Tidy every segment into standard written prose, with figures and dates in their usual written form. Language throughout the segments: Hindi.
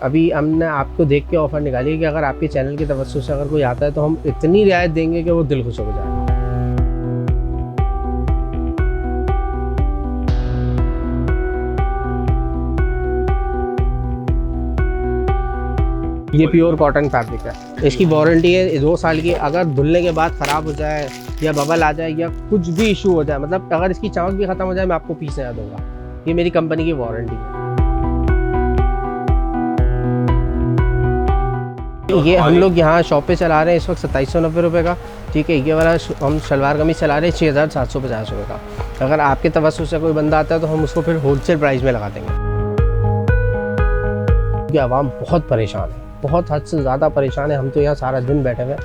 अभी हमने आपको देख के ऑफ़र निकाली है कि अगर आपके चैनल की तवज्जो से अगर कोई आता है तो हम इतनी रियायत देंगे कि वो दिल खुश हो जाए। ये प्योर कॉटन फैब्रिक है, इसकी वारंटी है 2 साल की। अगर धुलने के बाद ख़राब हो जाए या बबल आ जाए या कुछ भी इशू हो जाए, मतलब अगर इसकी चमक भी ख़त्म हो जाए, मैं आपको पीस नया दूँगा। ये मेरी कंपनी की वारंटी है। ये हम लोग यहाँ शॉप पे चला रहे हैं इस वक्त 2790 रुपये का, ठीक है। ये वाला हम शलवार कमीज चला रहे हैं 6750 रुपये का। अगर आपके तवज्जो से कोई बंदा आता है तो हम उसको फिर होलसेल प्राइस में लगा देंगे। ये आवाम बहुत परेशान है, बहुत हद से ज़्यादा परेशान है। हम तो यहाँ सारा दिन बैठे हुए,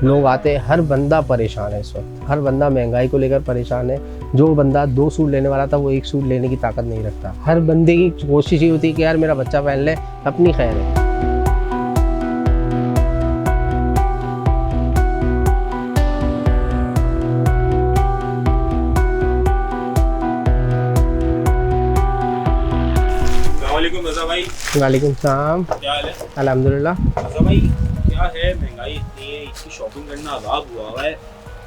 लोग आते हैं, हर बंदा परेशान है इस वक्त। हर बंदा महंगाई को लेकर परेशान है। जो बंदा 2 सूट लेने वाला था वो 1 सूट लेने की ताकत नहीं रखता। हर बंदे की कोशिश ये होती है कि यार मेरा बच्चा पहन ले, अपनी खैर है। वालेकुम सलाम। क्या हाल है? अल्हम्दुलिल्लाह। रज़ा भाई, क्या है महंगाई इतनी है, इसकी शॉपिंग करना अज़ाब हुआ है,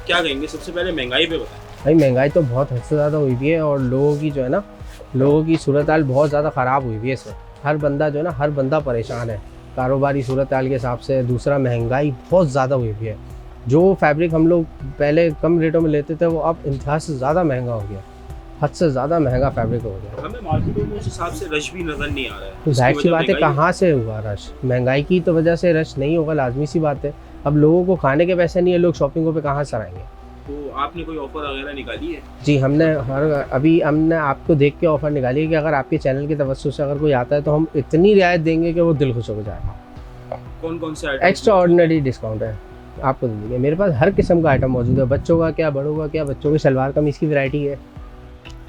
क्या कहेंगे? सबसे पहले महंगाई पे बताएं। भाई महंगाई तो बहुत हद से ज़्यादा हुई हुई है और लोगों की जो है ना, लोगों की सूरत हाल बहुत ज़्यादा ख़राब हुई हुई है इसमें। हर बंदा जो है ना, हर बंदा परेशान है कारोबारी सूरत हाल के हिसाब से। दूसरा महंगाई बहुत ज़्यादा हुई हुई है। जो फैब्रिक हम लोग पहले कम रेटों में लेते थे वो अब इंतहा से ज़्यादा महंगा हो गया, हद से ज़्यादा महंगा फैब्रिक हो गया। हमें मार्केटों में उस हिसाब से रश भी नज़र नहीं आ रहा है। तो जाहिर सी बात है, कहाँ से हुआ रश? महंगाई की तो वजह से रश नहीं होगा, लाजमी सी बात है। अब लोगों को खाने के पैसे नहीं है, लोग शॉपिंगों पे कहाँ से आएंगे? तो आपने कोई ऑफर वगैरह निकाली है? जी, अभी हमने आपको देख के ऑफ़र निकाली है कि अगर आपके चैनल की तवज्जो से अगर कोई आता है तो हम इतनी रियायत देंगे कि वो दिल खुश हो जाएगा। कौन कौन से आइटम? एक्स्ट्रा ऑर्डिनरी डिस्काउंट है आपको दे देंगे। मेरे पास हर किस्म का आइटम मौजूद है, बच्चों का क्या, बड़ों का क्या। बच्चों की शलवार कमीज़ की वैरायटी है,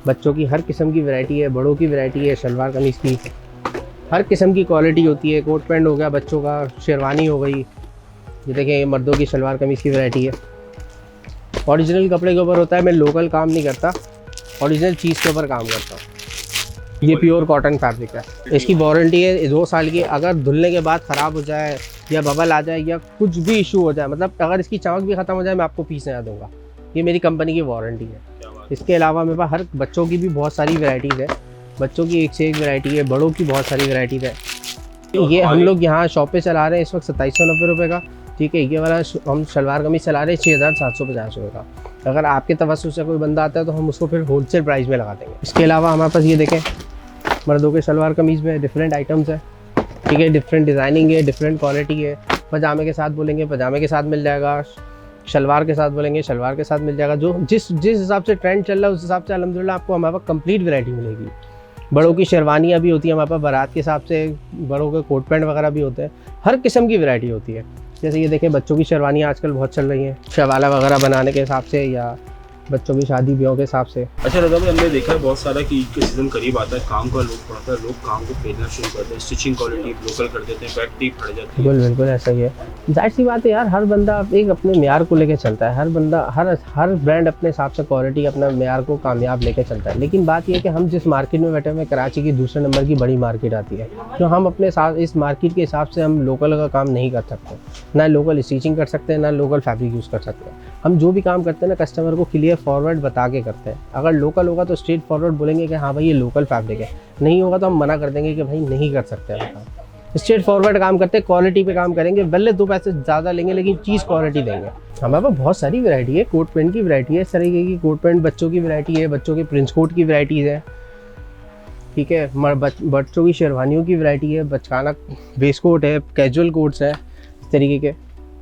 बच्चों की हर किस्म की वैरायटी है, बड़ों की वैरायटी है, शलवार कमीज़ की हर किस्म की क्वालिटी होती है। कोट पैंट हो गया बच्चों का, शेरवानी हो गई, ये देखें, मर्दों की शलवार कमीज़ की वैरायटी है। ओरिजिनल कपड़े के ऊपर होता है, मैं लोकल काम नहीं करता, ओरिजिनल चीज़ के ऊपर काम करता हूँ। ये प्योर कॉटन फैब्रिक है, इसकी वारंटी है 2 साल की। अगर धुलने के बाद ख़राब हो जाए या बबल आ जाए या कुछ भी इशू हो जाए, मतलब अगर इसकी चमक भी ख़त्म हो जाए, मैं आपको पीस नया दूँगा। ये मेरी कंपनी की वारंटी है। इसके अलावा मेरे पास हर बच्चों की भी बहुत सारी वैरायटीज़ है, बच्चों की एक से एक वैरायटी है, बड़ों की बहुत सारी वैरायटीज़ है। ये हम लोग यहाँ शॉप पे चला रहे हैं इस वक्त 2790 रुपये का, ठीक है। ये वाला हम शलवार कमीज चला रहे हैं 6750 रुपये का। अगर आपके तवज्जो से कोई बंदा आता है तो हम उसको फिर होलसेल प्राइस में लगा देंगे। इसके अलावा हमारे पास ये देखें, मर्दों के शलवार कमीज़ में डिफरेंट आइटम्स है, ठीक है। डिफरेंट डिज़ाइनिंग है, डिफरेंट क्वालिटी है। पजामे के साथ बोलेंगे पजामे के साथ मिल जाएगा, शलवार के साथ बोलेंगे शलवार के साथ मिल जाएगा। जो जिस हिसाब से ट्रेंड चल रहा है उस हिसाब से अल्हम्दुलिल्लाह आपको हमारे पास कंप्लीट वैरायटी मिलेगी। बड़ों की शेरवानियाँ भी होती हैं हमारे पास, बारात के हिसाब से बड़ों के कोट पैंट वगैरह भी होते हैं, हर किस्म की वैरायटी होती है। जैसे ये देखें, बच्चों की शेरवानियाँ आजकल बहुत चल रही हैं, शवाला वगैरह बनाने के हिसाब से या बच्चों की शादी ब्याह के हिसाब से। अच्छा रज़ा भाई, हमने देखा है बहुत सारा कि ईद का सीज़न करीब आता है, काम का लोग पड़ता है, लोग काम को भेजना शुरू करते हैं, स्टिचिंग क्वालिटी लोकल कर देते हैं, फैक्ट्री फट जाती है। बिल्कुल बिल्कुल ऐसा ही है। जाहिर सी बात है यार, हर बंदा एक अपने मेयार को लेकर चलता है। हर बंदा हर ब्रांड अपने हिसाब से क्वालिटी अपना मेयार को कामयाब लेकर चलता है। लेकिन बात यह है कि हम जिस मार्केट में बैठे हुए हैं, कराची की दूसरे नंबर की बड़ी मार्केट आती है, तो हम अपने साथ इस मार्केट के हिसाब से हम लोकल का काम नहीं कर सकते, ना लोकल स्टिचिंग कर सकते हैं, ना लोकल फैब्रिक यूज़ कर सकते हैं। हम जो भी काम करते हैं ना, कस्टमर को क्लियर फॉरवर्ड बता के करते हैं। अगर लोकल होगा तो स्ट्रेट फॉरवर्ड बोलेंगे कि हाँ भाई ये लोकल फैब्रिक है, नहीं होगा तो हम मना कर देंगे कि भाई नहीं कर सकते हैं काम। स्ट्रेट फॉरवर्ड काम करते हैं, क्वालिटी पे काम करेंगे, भले 2 पैसे ज़्यादा लेंगे लेकिन चीज़ क्वालिटी देंगे। हमारे पास बहुत सारी वैरायटी है, कोट पैंट की वैरायटी है, इस तरीके की कोट पैंट बच्चों की वैरायटी है, बच्चों के प्रिंस कोट की वैराइटीज़ है, ठीक है। बच्चों की शेरवानियों की वैरायटी है, बचकाना वेस्ट कोट है, कैजुअल कोट्स है इस तरीके के।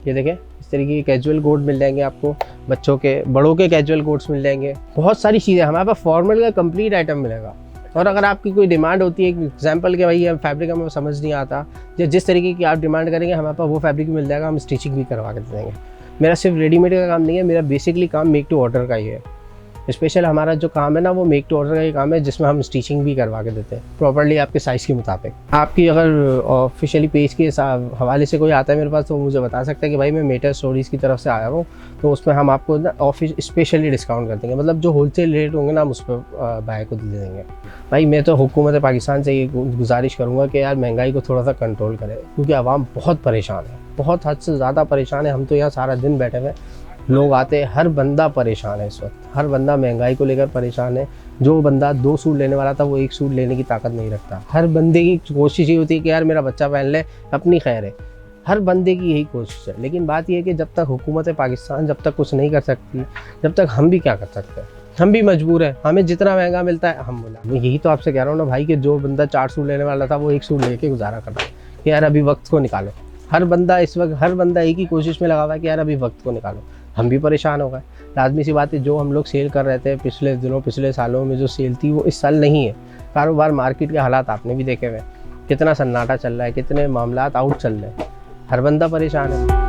ये देखें, इस तरीके के कैजुअल कोट मिल जाएंगे आपको, बच्चों के बड़ों के कैजुअल कोट्स मिल जाएंगे। बहुत सारी चीज़ें हमारे पास फॉर्मल का कंप्लीट आइटम मिलेगा। और अगर आपकी कोई डिमांड होती है, एग्जांपल के भाई फैब्रिक हमें समझ नहीं आता, जिस तरीके की आप डिमांड करेंगे हमारे पास वो फैब्रिक मिल जाएगा, हम स्टिचिंग भी करवा के दे देंगे। मेरा सिर्फ रेडीमेड का काम नहीं है, मेरा बेसिकली काम मेक टू ऑर्डर का ही है। स्पेशल हमारा जो काम है ना वो मेक टू ऑर्डर का ही काम है, जिसमें हम स्टिचिंग भी करवा के देते हैं प्रॉपर्ली आपके साइज़ के मुताबिक। आपकी अगर ऑफिशियली पेज के हवाले से कोई आता है मेरे पास तो मुझे बता सकता है कि भाई मैं मेटर स्टोरीज़ की तरफ से आया हूँ, तो उसमें हम आपको ना ऑफिस स्पेशली डिस्काउंट कर देंगे, मतलब जो होलसेल रेट होंगे ना हम उस पर बाय को दे देंगे। भाई मैं तो हुकूमत पाकिस्तान से ये गुजारिश करूँगा कि यार महंगाई को थोड़ा सा कंट्रोल करें, क्योंकि आवाम बहुत परेशान है, बहुत हद से ज़्यादा परेशान है। हम तो यहाँ सारा दिन बैठे हुए, लोग आते हैं, हर बंदा परेशान है इस वक्त, हर बंदा महंगाई को लेकर परेशान है। जो बंदा 2 सूट लेने वाला था वो 1 सूट लेने की ताकत नहीं रखता। हर बंदे की कोशिश ये होती है कि यार मेरा बच्चा पहन ले, अपनी खैर है, हर बंदे की यही कोशिश है। लेकिन बात यह है कि जब तक हुकूमत पाकिस्तान जब तक कुछ नहीं कर सकती, जब तक हम भी क्या कर सकते हैं, हम भी मजबूर हैं। हमें जितना महंगा मिलता है हम बोला, मैं यही तो आपसे कह रहा हूँ ना भाई कि जो बंदा 4 सूट लेने वाला था वो 1 सूट लेके गुजारा कर रहा है कि यार अभी वक्त को निकालो। हर बंदा इस वक्त, हर बंदा एक ही कोशिश में लगा हुआ है कि यार अभी वक्त को निकालो। हम भी परेशान हो गए। लाजमी सी बात है, जो हम लोग सेल कर रहे थे पिछले दिनों, पिछले सालों में जो सेल थी वो इस साल नहीं है। कारोबार मार्केट के हालात आपने भी देखे हुए, कितना सन्नाटा चल रहा है, कितने मामलात आउट चल रहे हैं, हर बंदा परेशान है।